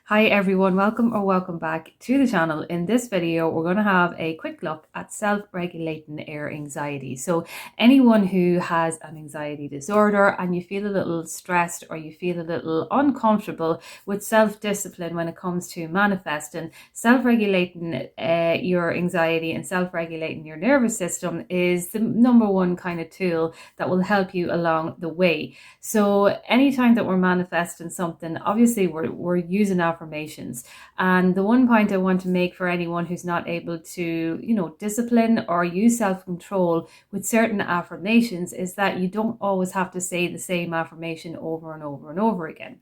Hi everyone, welcome back to the channel. In this video, we're going to have a quick look at self-regulating our anxiety. So anyone who has an anxiety disorder and you feel a little stressed or you feel a little uncomfortable with self-discipline when it comes to manifesting, self-regulating your anxiety and self-regulating your nervous system is the number one kind of tool that will help you along the way. So anytime that we're manifesting something, obviously we're using affirmations. And the one point I want to make for anyone who's not able to, discipline or use self-control with certain affirmations is that you don't always have to say the same affirmation over and over and over again.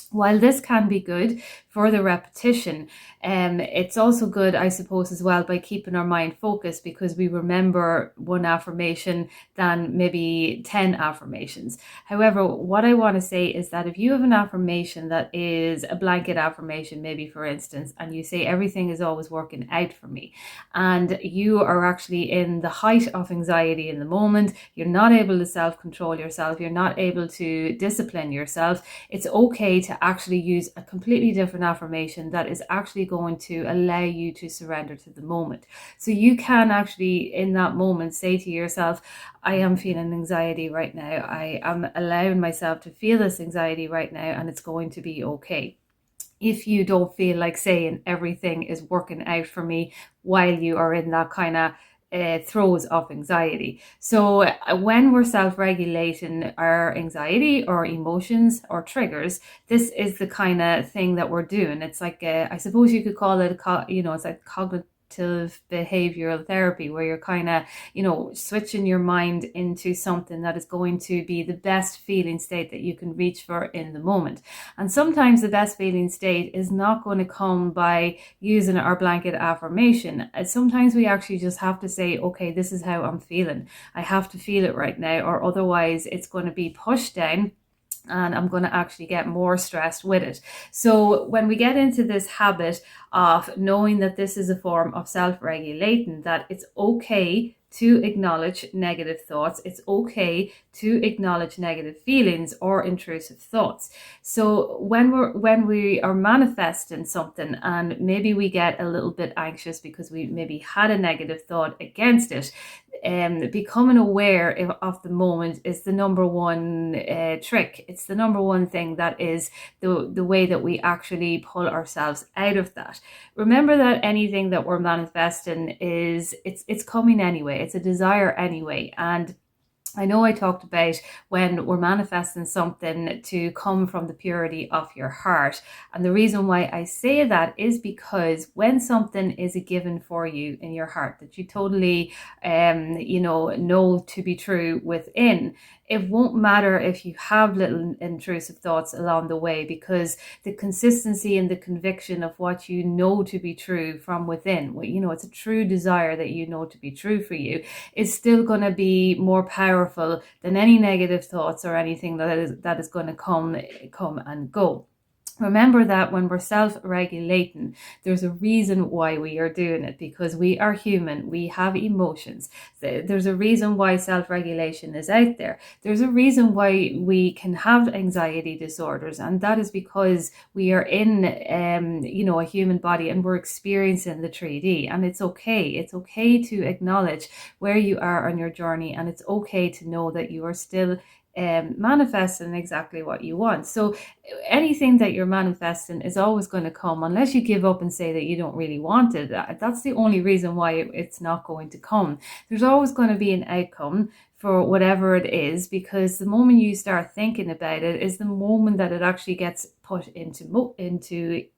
While this can be good for the repetition, it's also good, I suppose, as well by keeping our mind focused, because we remember one affirmation than maybe 10 affirmations. However, what I want to say is that if you have an affirmation that is a blanket affirmation, maybe for instance, and you say everything is always working out for me, and you are actually in the height of anxiety in the moment, you're not able to self-control yourself, you're not able to discipline yourself, it's okay to actually use a completely different affirmation that is actually going to allow you to surrender to the moment. So you can actually in that moment say to yourself, I am feeling anxiety right now. I am allowing myself to feel this anxiety right now, and it's going to be okay. If you don't feel like saying everything is working out for me while you are in that kind of throes of anxiety. So when we're self-regulating our anxiety or emotions or triggers, this is the kind of thing that we're doing. It's like I suppose you could call it it's like cognitive behavioral therapy, where you're kind of switching your mind into something that is going to be the best feeling state that you can reach for in the moment. And sometimes the best feeling state is not going to come by using our blanket affirmation. Sometimes we actually just have to say, okay, this is how I'm feeling, I have to feel it right now, or otherwise it's going to be pushed down and I'm going to actually get more stressed with it. So when we get into this habit of knowing that this is a form of self-regulating, that it's okay to acknowledge negative thoughts, it's okay to acknowledge negative feelings or intrusive thoughts. So when we are manifesting something and maybe we get a little bit anxious because we maybe had a negative thought against it, becoming aware of the moment is the number one trick. It's the number one thing that is the way that we actually pull ourselves out of that. Remember that anything that we're manifesting it's coming anyway. It's a desire anyway. And I know I talked about when we're manifesting something to come from the purity of your heart. And the reason why I say that is because when something is a given for you in your heart that you totally, know to be true within, it won't matter if you have little intrusive thoughts along the way, because the consistency and the conviction of what you know to be true from within, it's a true desire that you know to be true for you, is still going to be more powerful than any negative thoughts or anything that is going to come and go. Remember that when we're self-regulating, there's a reason why we are doing it, because we are human, we have emotions. There's a reason why self-regulation is out there. There's a reason why we can have anxiety disorders, and that is because we are in a human body and we're experiencing the 3D. And it's okay to acknowledge where you are on your journey, and it's okay to know that you are still manifesting exactly what you want. So anything that you're manifesting is always going to come, unless you give up and say that you don't really want it. That's the only reason why it's not going to come. There's always going to be an outcome for whatever it is, because the moment you start thinking about it is the moment that it actually gets put into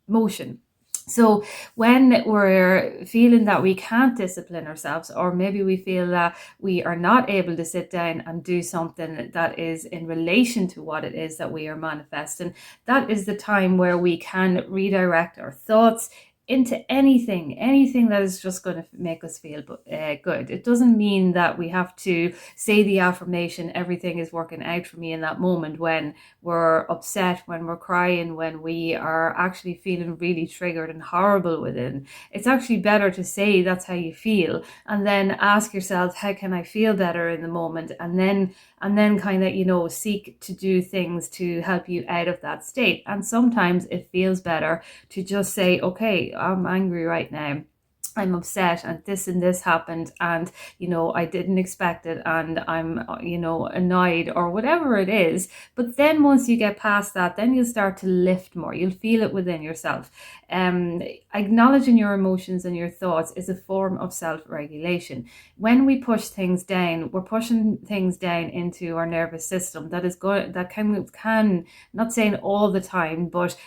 motion. So when we're feeling that we can't discipline ourselves, or maybe we feel that we are not able to sit down and do something that is in relation to what it is that we are manifesting, that is the time where we can redirect our thoughts into anything that is just going to make us feel good. It doesn't mean that we have to say the affirmation, everything is working out for me, in that moment when we're upset, when we're crying, when we are actually feeling really triggered and horrible within. It's actually better to say that's how you feel, and then ask yourself, how can I feel better in the moment, and then and then kind of, seek to do things to help you out of that state. And sometimes it feels better to just say, okay, I'm angry right now, I'm upset, and this happened, and I didn't expect it, and I'm annoyed, or whatever it is. But then once you get past that, then you'll start to lift more. You'll feel it within yourself. Acknowledging your emotions and your thoughts is a form of self-regulation. When we push things down, we're pushing things down into our nervous system that can, not saying all the time, but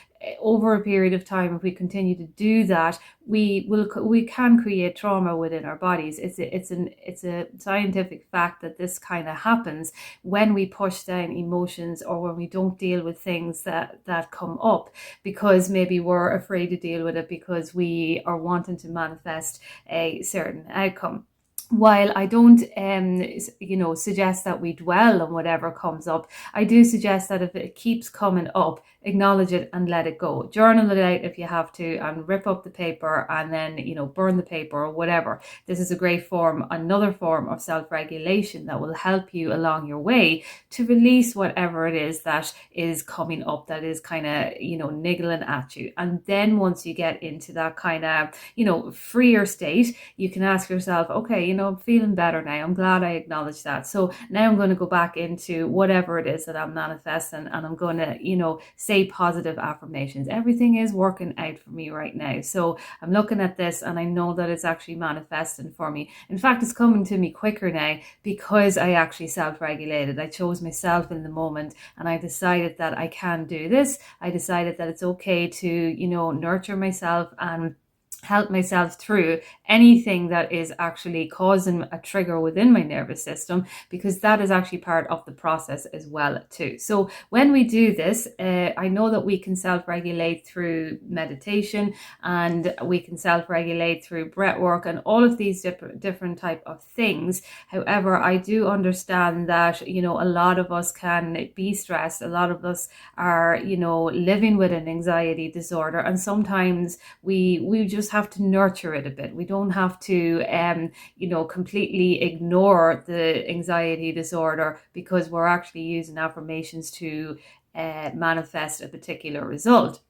over a period of time, if we continue to do that, we can create trauma within our bodies. It's a scientific fact that this kind of happens when we push down emotions, or when we don't deal with things that come up, because maybe we're afraid to deal with it because we are wanting to manifest a certain outcome. While I don't, suggest that we dwell on whatever comes up, I do suggest that if it keeps coming up, acknowledge it and let it go. Journal it out if you have to, and rip up the paper, and then, burn the paper or whatever. This is a great another form of self-regulation that will help you along your way to release whatever it is that is coming up, that is kind of, niggling at you. And then once you get into that kind of, freer state, you can ask yourself, okay, I'm feeling better now. I'm glad I acknowledged that. So now I'm going to go back into whatever it is that I'm manifesting, and I'm going to, say positive affirmations. Everything is working out for me right now. So I'm looking at this, and I know that it's actually manifesting for me. In fact, it's coming to me quicker now because I actually self-regulated. I chose myself in the moment, and I decided that I can do this. I decided that it's okay to, nurture myself and help myself through anything that is actually causing a trigger within my nervous system, because that is actually part of the process as well too. So when we do this, I know that we can self-regulate through meditation, and we can self-regulate through breath work, and all of these different type of things. However, I do understand that, a lot of us can be stressed. A lot of us are, living with an anxiety disorder, and sometimes we just have to nurture it a bit. We don't have to, completely ignore the anxiety disorder because we're actually using affirmations to manifest a particular result.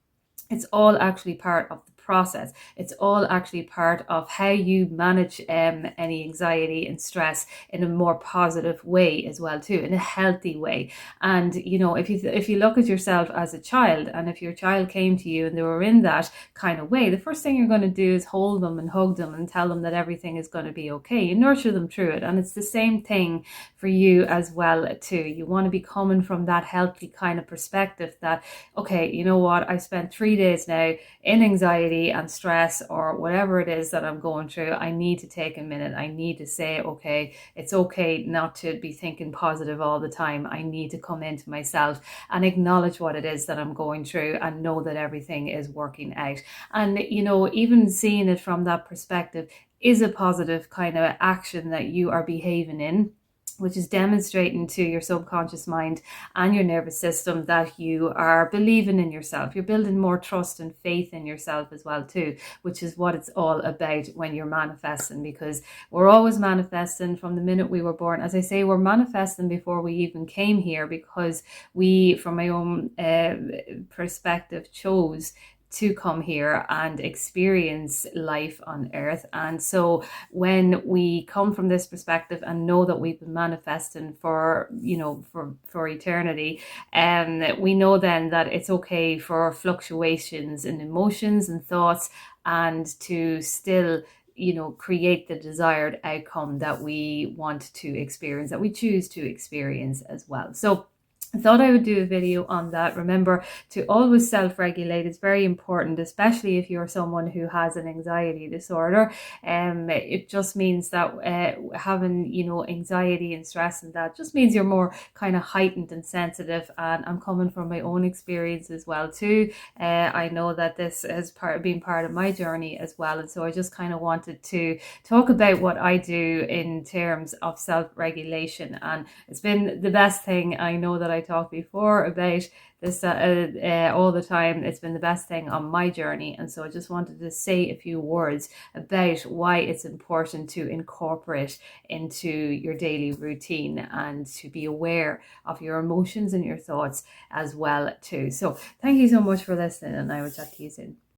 It's all actually part of the process. It's all actually part of how you manage any anxiety and stress in a more positive way as well too, in a healthy way. And if you look at yourself as a child, and if your child came to you and they were in that kind of way, the first thing you're going to do is hold them and hug them and tell them that everything is going to be okay. You nurture them through it, and it's the same thing for you as well too. You want to be coming from that healthy kind of perspective that, okay, you know what, I spent 3 days now in anxiety and stress, or whatever it is that I'm going through. I need to take a minute. I need to say, okay, it's okay not to be thinking positive all the time. I need to come into myself and acknowledge what it is that I'm going through, and know that everything is working out. And even seeing it from that perspective is a positive kind of action that you are behaving in, which is demonstrating to your subconscious mind and your nervous system that you are believing in yourself. You're building more trust and faith in yourself as well too, which is what it's all about when you're manifesting, because we're always manifesting from the minute we were born. As I say, we're manifesting before we even came here, because we, from my own perspective, chose to come here and experience life on earth. And so when we come from this perspective and know that we've been manifesting for eternity, we know then that it's okay for fluctuations in emotions and thoughts, and to still create the desired outcome that we want to experience, that we choose to experience as well. So I thought I would do a video on that. Remember to always self-regulate. It's very important, especially if you're someone who has an anxiety disorder. It just means that having, anxiety and stress, and that just means you're more kind of heightened and sensitive. And I'm coming from my own experience as well too. I know that this has been part of my journey as well. And so I just kind of wanted to talk about what I do in terms of self-regulation. And it's been the best thing I know that I talked before about this all the time. It's been the best thing on my journey. And so I just wanted to say a few words about why it's important to incorporate into your daily routine and to be aware of your emotions and your thoughts as well too. So thank you so much for listening, and I will chat to you soon.